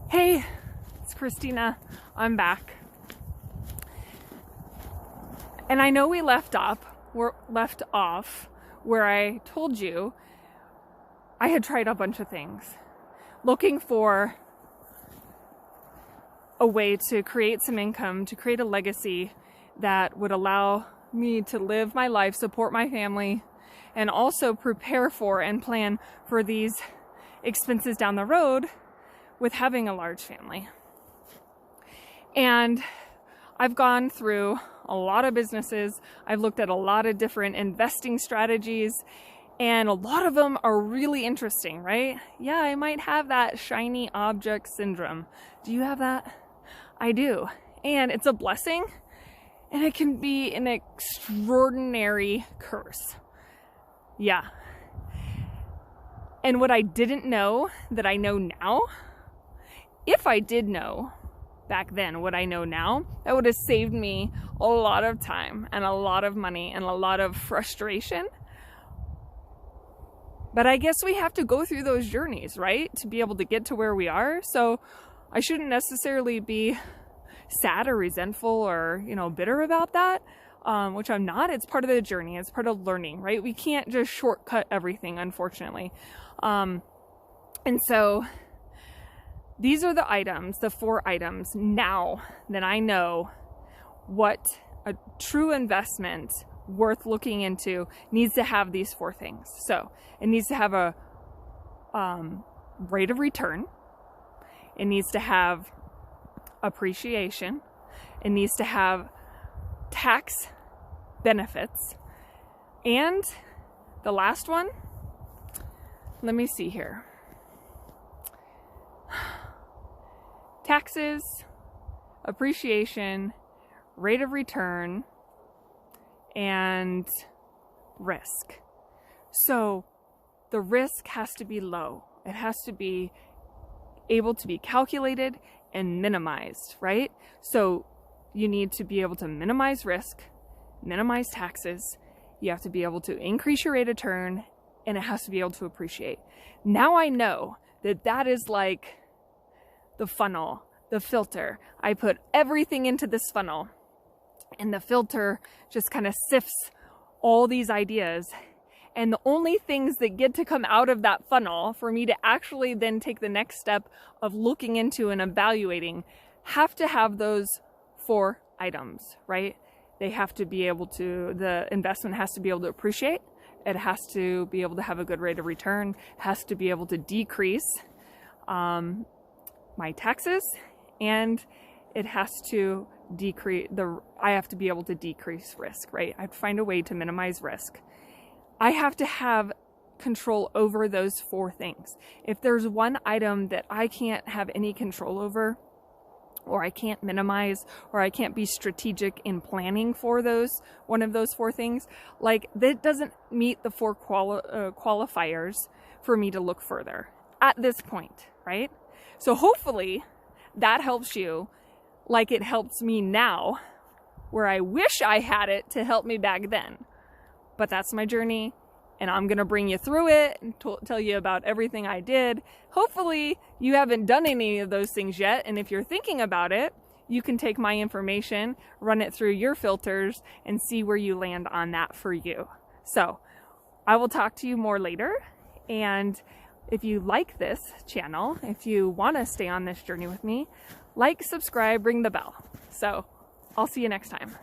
Hey, it's Christina. I'm back. And I know we're left off where I told you I had tried a bunch of things, looking for a way to create some income, to create a legacy that would allow me to live my life, support my family, and also prepare for and plan for these expenses down the road with having a large family. And I've gone through a lot of businesses. I've looked at a lot of different investing strategies, and a lot of them are really interesting, right? Yeah, I might have that shiny object syndrome. Do you have that? I do. And it's a blessing, and it can be an extraordinary curse. Yeah. And what I didn't know that I know now, if I did know back then what I know now, that would have saved me a lot of time and a lot of money and a lot of frustration. But I guess we have to go through those journeys, right? To be able to get to where we are. So I shouldn't necessarily be sad or resentful or, bitter about that, which I'm not. It's part of the journey. It's part of learning, right? We can't just shortcut everything, unfortunately. And so these are the 4 items now that I know what a true investment worth looking into needs to have these 4 things. So it needs to have a rate of return. It needs to have appreciation. It needs to have tax benefits. And the last one, let me see here. Taxes, appreciation, rate of return, and risk. So the risk has to be low. It has to be able to be calculated and minimized, right? So you need to be able to minimize risk, minimize taxes. You have to be able to increase your rate of return, and it has to be able to appreciate. Now I know that is like the funnel, the filter. I put everything into this funnel, and the filter just kind of sifts all these ideas. And the only things that get to come out of that funnel for me to actually then take the next step of looking into and evaluating have to have those 4 items, right? They have to be able to, the investment has to be able to appreciate. It has to be able to have a good rate of return. It has to be able to decrease my taxes, and it has to I have to be able to decrease risk, right? I have to find a way to minimize risk. I have to have control over those 4 things. If there's one item that I can't have any control over, or I can't minimize, or I can't be strategic in planning for one of those 4 things, that doesn't meet the 4 qualifiers for me to look further at this point, right? So hopefully that helps you like it helps me now, where I wish I had it to help me back then. But that's my journey, and I'm going to bring you through it and tell you about everything I did. Hopefully you haven't done any of those things yet, and if you're thinking about it, you can take my information, run it through your filters, and see where you land on that for you. So I will talk to you more later, and if you like this channel, if you want to stay on this journey with me, like, subscribe, ring the bell. So I'll see you next time.